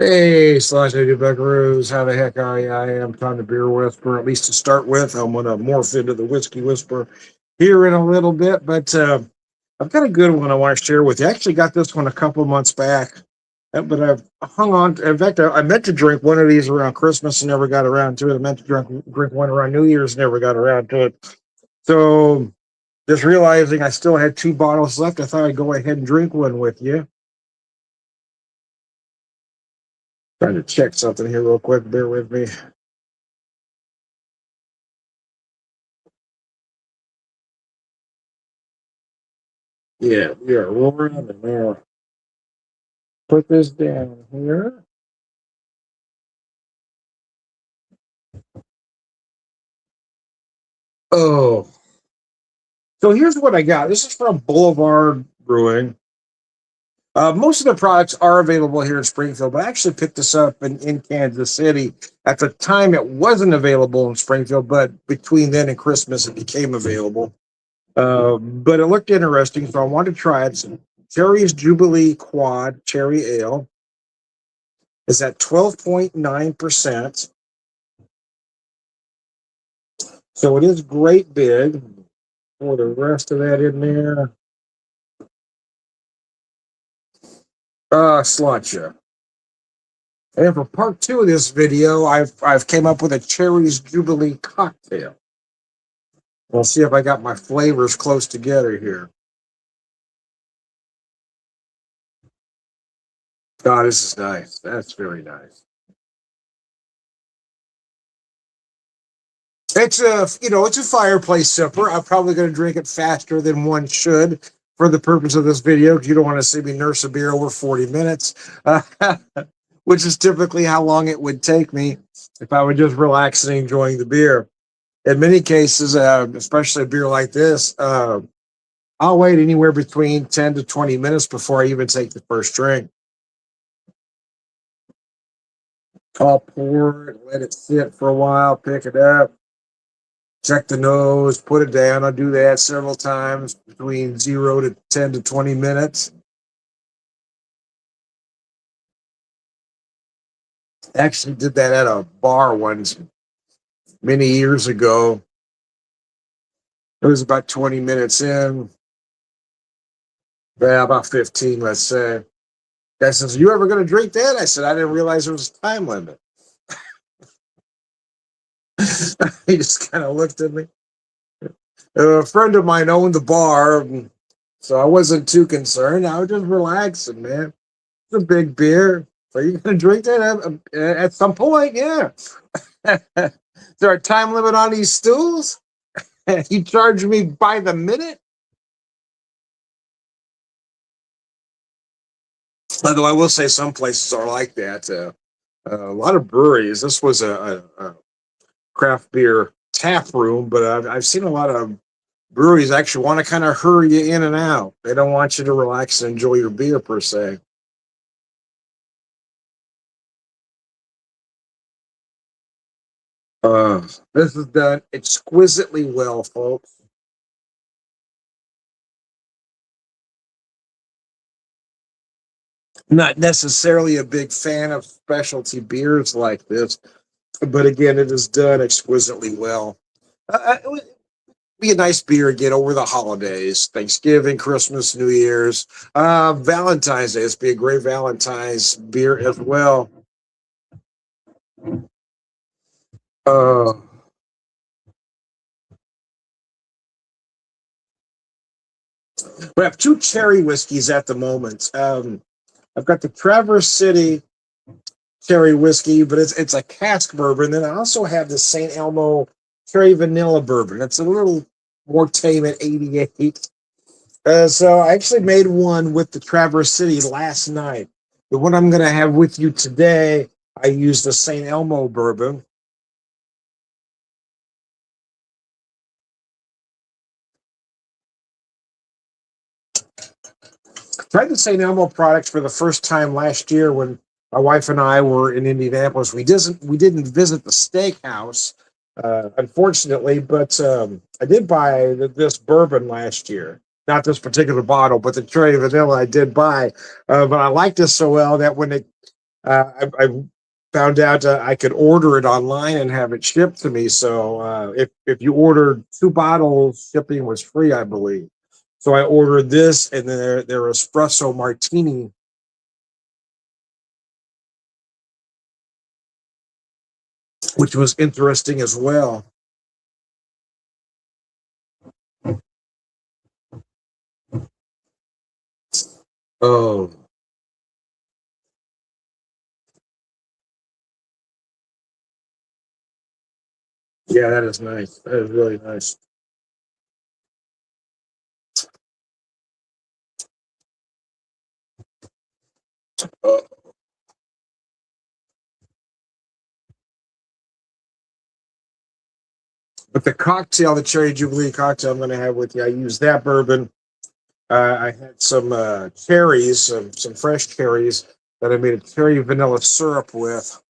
Hey, Slash Buckaroos, how the heck are you? I am Tom the Beer Whisperer, at least to start with. I'm going to morph into the Whiskey Whisperer here in a little bit, but I've got a good one I want to share with you. I actually got this one a couple of months back, but I've hung on. In fact, I meant to drink one of these around Christmas and never got around to it. I meant to drink one around New Year's, never got around to it. So, just realizing I still had two bottles left, I thought I'd go ahead and drink one with you. Trying to check something here real quick. Bear with me. Yeah, we are rolling and now put this down here. Oh, so here's what I got. This is from Boulevard Brewing. Most of the products are available here in Springfield, but I actually picked this up in Kansas City. At the time, it wasn't available in Springfield, but between then and Christmas, it became available. But it looked interesting, so I wanted to try it. Some Cherry's Jubilee Quad Cherry Ale is at 12.9%. So it is great big. Pour the rest of that in there. Sláinte. And for part two of this video, I've came up with a Cherry's Jubilee cocktail. We'll see if I got my flavors close together here. Oh, this is nice. That's very nice. It's a fireplace sipper. I'm probably going to drink it faster than one should for the purpose of this video, because you don't want to see me nurse a beer over 40 minutes, which is typically how long it would take me if I would just relax and enjoying the beer. In many cases, especially a beer like this, I'll wait anywhere between 10 to 20 minutes before I even take the first drink. I'll pour it, let it sit for a while, pick it up, check the nose, put it down. I'll do that several times between 0 to 10 to 20 minutes. Actually did that at a bar once many years ago. It was about 20 minutes in. Yeah, about 15, let's say. Guy says, "You ever going to drink that?" I said, "I didn't realize there was a time limit." He just kind of looked at me. A friend of mine owned the bar, so I wasn't too concerned. I was just relaxing, man. It's a big beer. So you going to drink that at some point? Yeah. Is there a time limit on these stools? You charge me by the minute? Although I will say some places are like that. A lot of breweries. This was a craft beer tap room, but I've seen a lot of breweries actually want to kind of hurry you in and out. They don't want you to relax and enjoy your beer per se. This is done exquisitely well, folks. Not necessarily a big fan of specialty beers like this, but again, it is done exquisitely well. It would be a nice beer again over the holidays, Thanksgiving, Christmas, New Year's, Valentine's Day. It's be a great Valentine's beer as well. Uh, we have two cherry whiskeys at the moment. I've got the Traverse City cherry whiskey, but it's a cask bourbon. Then I also have the St. Elmo cherry vanilla bourbon. It's a little more tame at 88. So I actually made one with the Traverse City last night. The one I'm going to have with you today, I used the St. Elmo bourbon. Tried the St. Elmo products for the first time last year when my wife and I were in Indianapolis. We didn't visit the steakhouse, unfortunately, but I did buy this bourbon last year. Not this particular bottle, but the cherry vanilla I did buy. But I liked this so well that when it I found out I could order it online and have it shipped to me. So if you ordered 2 bottles, shipping was free, I believe. So I ordered this and then their espresso martini, which was interesting as well. Oh, yeah, that is nice. That is really nice. Uh, but the cocktail, the Cherry Jubilee cocktail I'm going to have with you, I used that bourbon. I had some cherries, some fresh cherries that I made a cherry vanilla syrup with.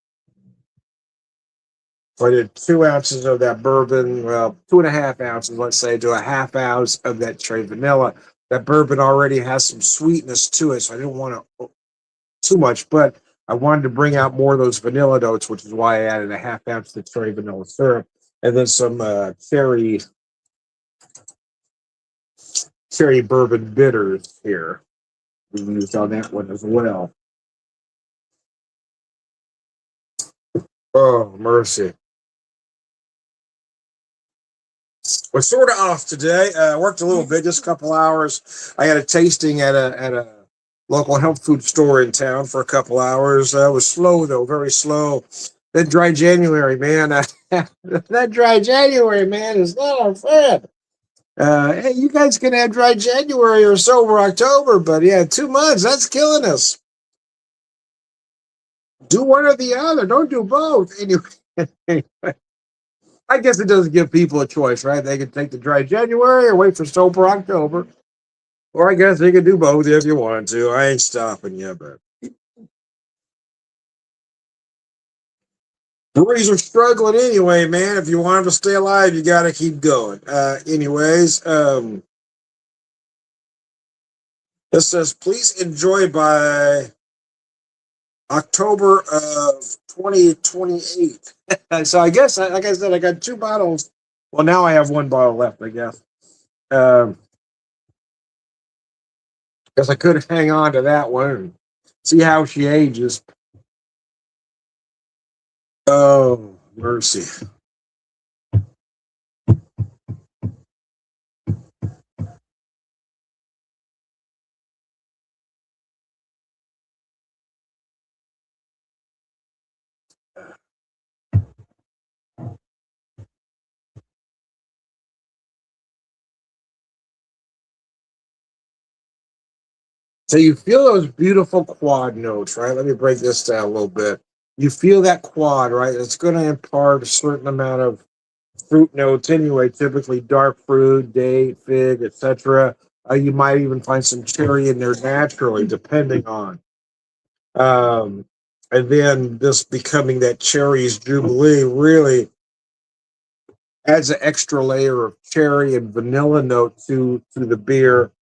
So I did 2 ounces of that bourbon, well, 2.5 ounces, let's say, to a half ounce of that cherry vanilla. That bourbon already has some sweetness to it, so I didn't want to too much, but I wanted to bring out more of those vanilla notes, which is why I added a half ounce of cherry vanilla syrup, and then some cherry bourbon bitters here. We used on that one as well. Oh mercy! We're sort of off today. Worked a little bit, just a couple hours. I had a tasting at a local health food store in town for a couple hours. It was slow though, very slow. That dry January, man. That dry January, man, is not our friend. Hey, you guys can have dry January or sober October, but yeah, 2 months, that's killing us. Do one or the other. Don't do both. Anyway, I guess it doesn't give people a choice, right? They can take the dry January or wait for sober October. Or I guess they could do both if you want to. I ain't stopping you, but breweries are struggling anyway, man. If you want them to stay alive, you got to keep going. Anyways, it says please enjoy by October of 2028. So I guess, like I said, I got 2 bottles. Well, now I have 1 bottle left, I guess. Um, Guess I could hang on to that one and see how she ages. Oh, mercy. So you feel those beautiful quad notes, right? Let me break this down a little bit. You feel that quad, right? It's going to impart a certain amount of fruit notes anyway, typically dark fruit, date, fig, etc. You might even find some cherry in there naturally, depending on. Um, and then this becoming that cherry's jubilee really adds an extra layer of cherry and vanilla note to the beer.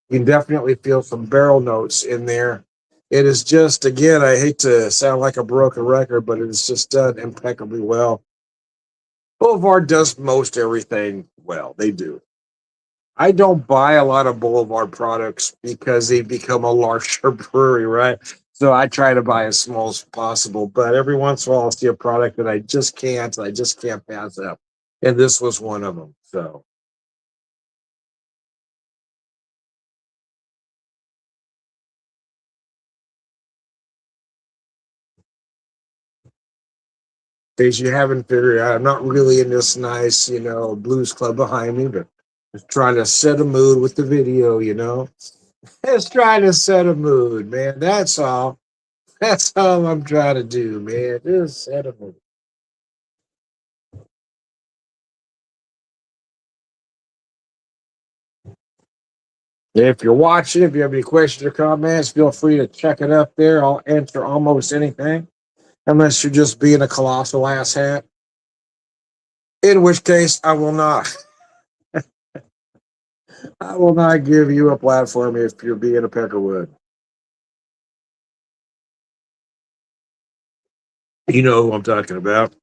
You can definitely feel some barrel notes in there. It is just, again, I hate to sound like a broken record, but it's just done impeccably well. Boulevard does most everything well. They do. I don't buy a lot of Boulevard products because they become a larger brewery, right? So I try to buy as small as possible, but every once in a while I'll see a product that I just can't pass up. And this was one of them. So in case you haven't figured out, I'm not really in this nice, blues club behind me, but just trying to set a mood with the video. Just trying to set a mood, man. That's all. That's all I'm trying to do, man. Just set a mood. If you're watching, if you have any questions or comments, feel free to check it up there. I'll answer almost anything, unless you're just being a colossal asshat. In which case, I will not. I will not give you a platform if you're being a peckerwood. You know who I'm talking about.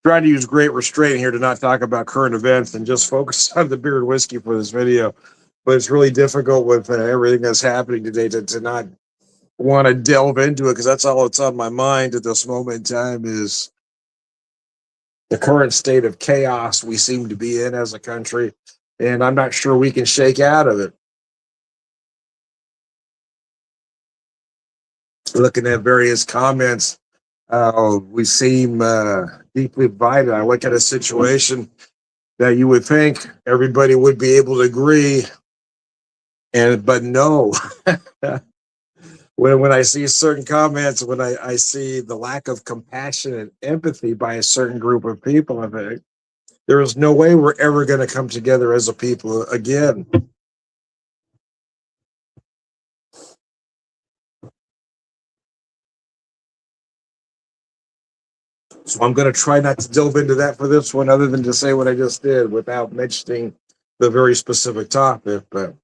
Trying to use great restraint here to not talk about current events and just focus on the beer and whiskey for this video. But it's really difficult with everything that's happening today to not want to delve into it because that's all that's on my mind at this moment in time is the current state of chaos we seem to be in as a country. And I'm not sure we can shake out of it. Looking at various comments, we seem deeply divided. I look at a situation that you would think everybody would be able to agree, but no. when I see certain comments, when I see the lack of compassion and empathy by a certain group of people, I think there is no way we're ever going to come together as a people again. So I'm going to try not to delve into that for this one, other than to say what I just did without mentioning the very specific topic. But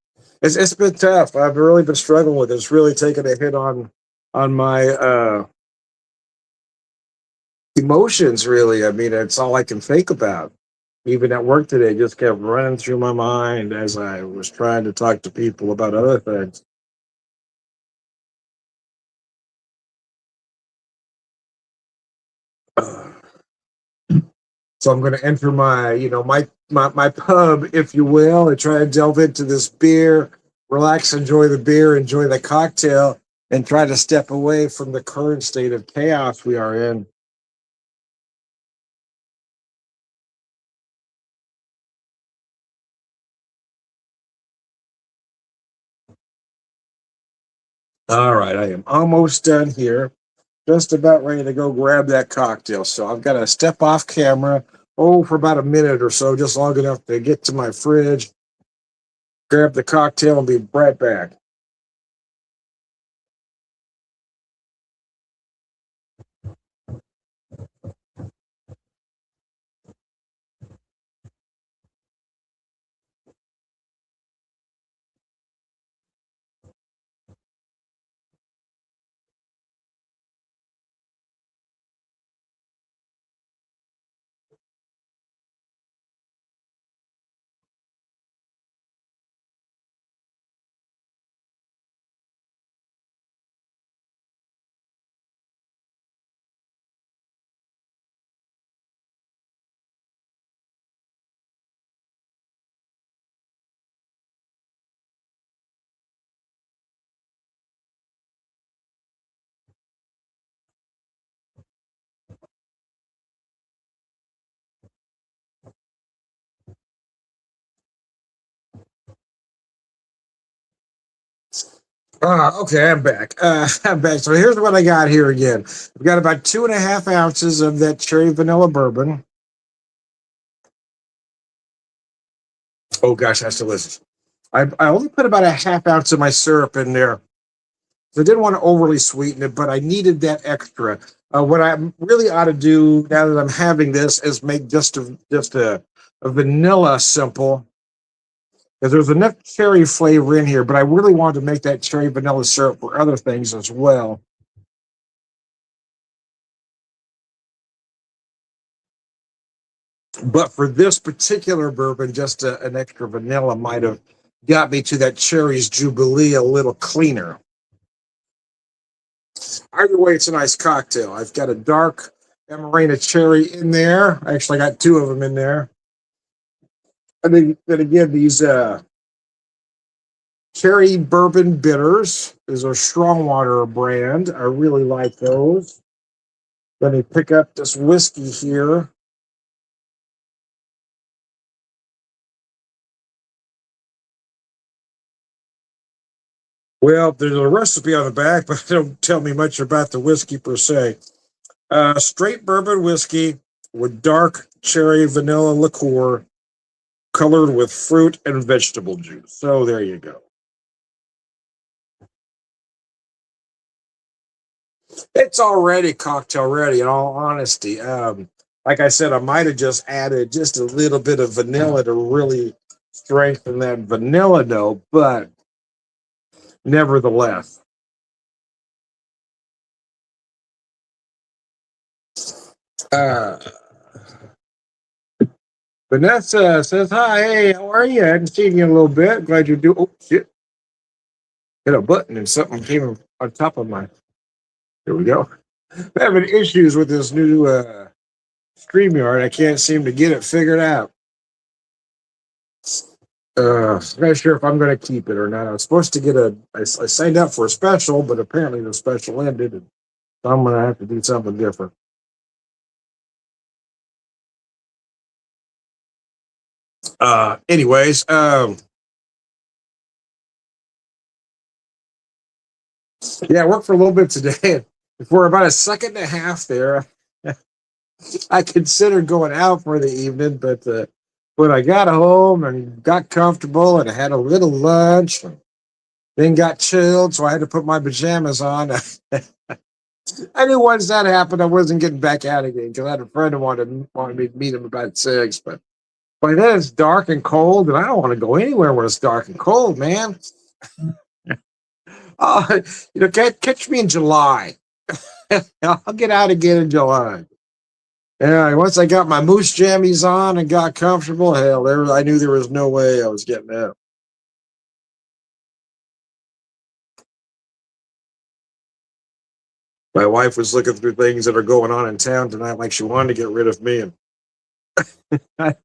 it's been tough. I've really been struggling with it. It's really taken a hit on my emotions. Really, I mean, it's all I can think about. Even at work today, just kept running through my mind as I was trying to talk to people about other things. So I'm going to enter my, my pub, if you will, and try to delve into this beer, relax, enjoy the beer, enjoy the cocktail, and try to step away from the current state of chaos we are in. All right, I am almost done here. Just about ready to go grab that cocktail. So I've got to step off camera, for about a minute or so, just long enough to get to my fridge, grab the cocktail, and be right back. Okay, I'm back. I'm back. So here's what I got here again. I've got about 2.5 ounces of that cherry vanilla bourbon. Oh gosh, that's delicious. I only put about a half ounce of my syrup in there. So I didn't want to overly sweeten it, but I needed that extra. What I really ought to do now that I'm having this is make just a vanilla simple because there's enough cherry flavor in here, but I really wanted to make that cherry vanilla syrup for other things as well. But for this particular bourbon, just an extra vanilla might have got me to that cherry's jubilee a little cleaner. Either way, it's a nice cocktail. I've got a dark Amarena cherry in there. I actually got two of them in there. And then again, these cherry bourbon bitters is a Strongwater brand. I really like those. Let me pick up this whiskey here. Well, there's a recipe on the back, but it don't tell me much about the whiskey per se. Straight bourbon whiskey with dark cherry vanilla liqueur colored with fruit and vegetable juice. So there you go. It's already cocktail ready, in all honesty. Like I said, I might have just added just a little bit of vanilla to really strengthen that vanilla note, but nevertheless. Uh, Vanessa says, hi, hey, how are you? I hadn't seen you in a little bit. Glad you do. Oh, shit. Hit a button and something came on top of my. There we go. I'm having issues with this new StreamYard. I can't seem to get it figured out. I'm not sure if I'm going to keep it or not. I was supposed to get I signed up for a special, but apparently the special ended. And so I'm going to have to do something different. Anyways, yeah, I worked for a little bit today. For about a second and a half there, I considered going out for the evening, but when I got home and got comfortable and I had a little lunch, and then got chilled, so I had to put my pajamas on. I knew once that happened, I wasn't getting back out again because I had a friend who wanted me to meet him about 6. But by then it's dark and cold, and I don't want to go anywhere when it's dark and cold, man. Uh, catch me in July. I'll get out again in July. Yeah, once I got my moose jammies on and got comfortable, hell, I knew there was no way I was getting out. My wife was looking through things that are going on in town tonight, like she wanted to get rid of me. And I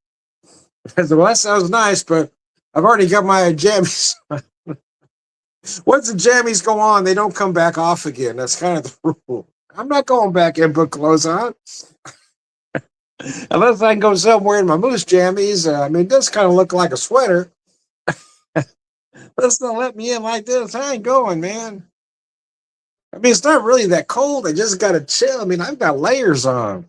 said, well, that sounds nice, but I've already got my jammies. Once the jammies go on, they don't come back off again. That's kind of the rule. I'm not going back and put clothes on. Unless I can go somewhere in my moose jammies. I mean, it does kind of look like a sweater. Let's not let me in like this. I ain't going, man. I mean, it's not really that cold. I just got to chill. I mean, I've got layers on.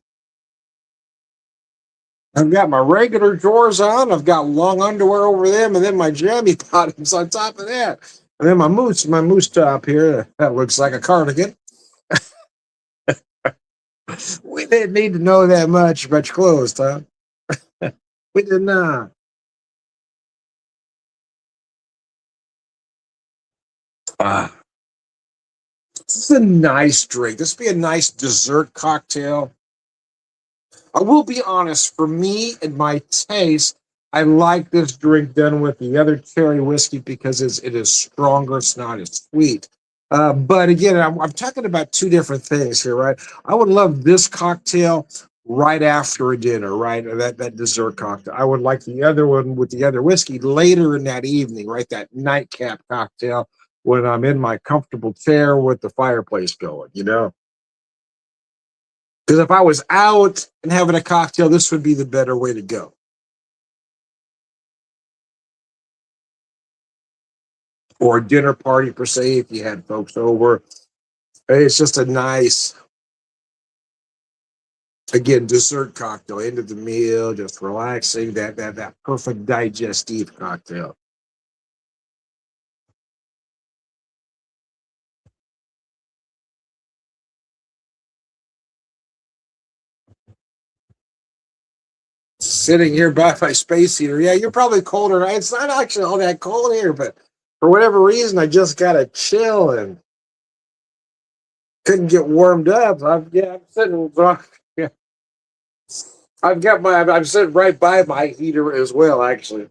I've got my regular drawers on. I've got long underwear over them, and then my jammy bottoms on top of that. And then my moose top here. That looks like a cardigan. We didn't need to know that much about your clothes, Tom. We did not. Ah, this is a nice drink. This would be a nice dessert cocktail. I will be honest, for me and my taste, I like this drink done with the other cherry whiskey because it is stronger. It's not as sweet. But again, I'm talking about two different things here, right? I would love this cocktail right after a dinner, right? That dessert cocktail. I would like the other one with the other whiskey later in that evening, right? That nightcap cocktail when I'm in my comfortable chair with the fireplace going, you know? Because if I was out and having a cocktail, this would be the better way to go. Or a dinner party per se, if you had folks over. It's just a nice, again, dessert cocktail, end of the meal, just relaxing, that perfect digestive cocktail. Sitting here by my space heater. Yeah, you're probably colder. It's not actually all that cold here, but for whatever reason, I just gotta chill and couldn't get warmed up. I'm sitting. Yeah, I'm sitting right by my heater as well, actually.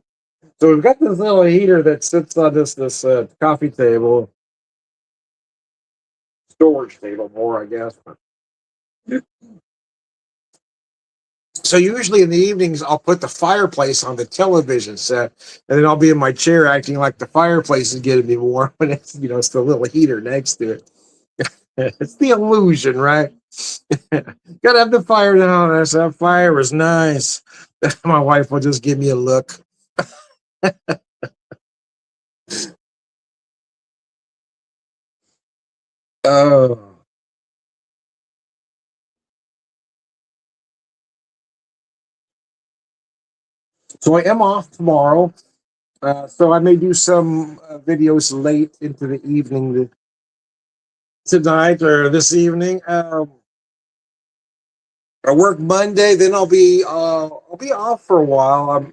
So we've got this little heater that sits on this coffee table, storage table, more I guess. So usually in the evenings, I'll put the fireplace on the television set, and then I'll be in my chair acting like the fireplace is getting me warm, and it's the little heater next to it. It's the illusion, right? Gotta have the fire down. That fire is nice. My wife will just give me a look. Oh. So I am off tomorrow. So I may do some videos late into the evening tonight or this evening. I work Monday, then I'll be off for a while. I'm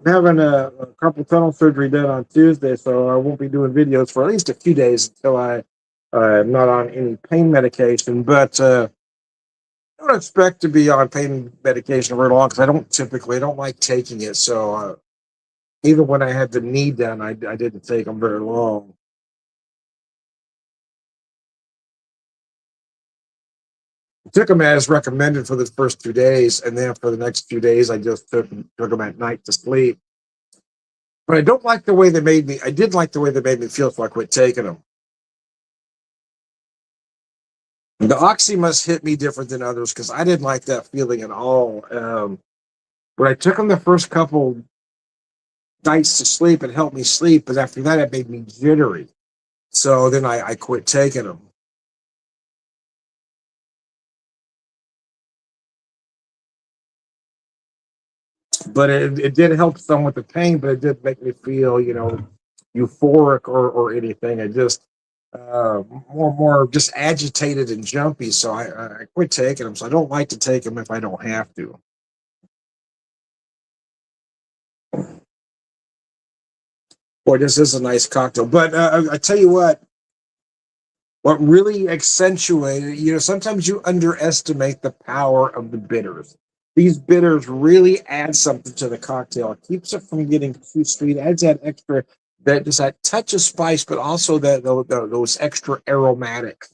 having a carpal tunnel surgery done on Tuesday, so I won't be doing videos for at least a few days until I'm not on any pain medication. But don't expect to be on pain medication very long because I don't like taking it. So even when I had the knee done, I didn't take them very long. I took them as recommended for the first 2 days, and then for the next few days, I just took them at night to sleep. But I don't like the way they made me. I did like the way they made me feel, so I quit taking them. The oxy must hit me different than others because I didn't like that feeling at all. When I took them the first couple nights to sleep, it helped me sleep, but after that, it made me jittery. So then I quit taking them. But it did help some with the pain, but it did make me feel, euphoric or anything. I just more just agitated and jumpy. So I quit taking them. So I don't like to take them if I don't have to. Boy, this is a nice cocktail. But I tell you what really accentuated, sometimes you underestimate the power of the bitters. These bitters really add something to the cocktail. It keeps it from getting too sweet. It adds that extra, that just that touch of spice, but also those extra aromatics.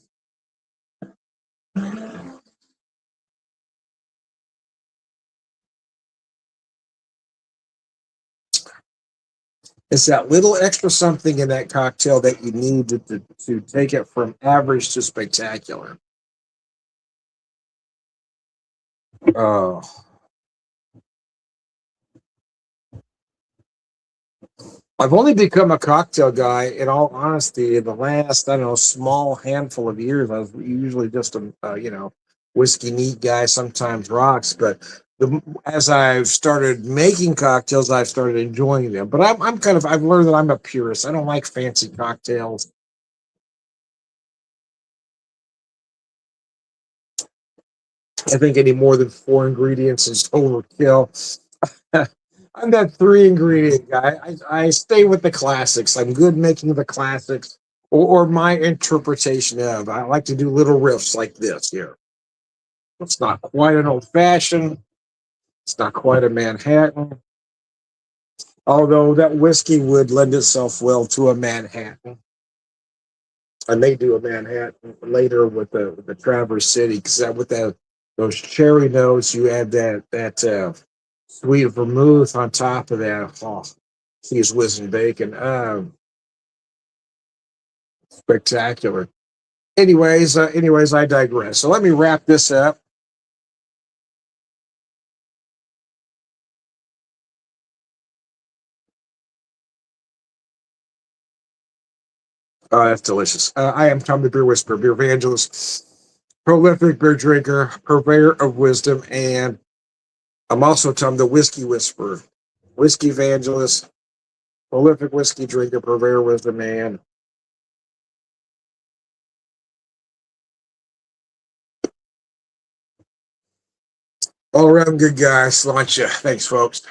It's that little extra something in that cocktail that you need to take it from average to spectacular. Oh, I've only become a cocktail guy, in all honesty, in the last, I don't know, small handful of years. I was usually just a whiskey neat guy, sometimes rocks. But as I've started making cocktails, I've started enjoying them. But I've learned that I'm a purist. I don't like fancy cocktails. I think any more than four ingredients is overkill. I'm that three ingredient guy. I stay with the classics. I'm good making the classics or my interpretation of. I like to do little riffs like this here. It's not quite an old fashioned. It's not quite a Manhattan, although that whiskey would lend itself well to a Manhattan. I may do a Manhattan later with the Traverse City because that with that those cherry notes, you add that sweet vermouth on top of that. Oh, cheese whiz and bacon. Spectacular. Anyways, I digress. So let me wrap this up. Oh, that's delicious. I am Tom the Beer Whisperer, beer evangelist, prolific beer drinker, purveyor of wisdom, and I'm also Tom the Whiskey Whisperer, whiskey evangelist, prolific whiskey drinker, purveyor of wisdom, and all around good guy. Sláinte. Thanks, folks.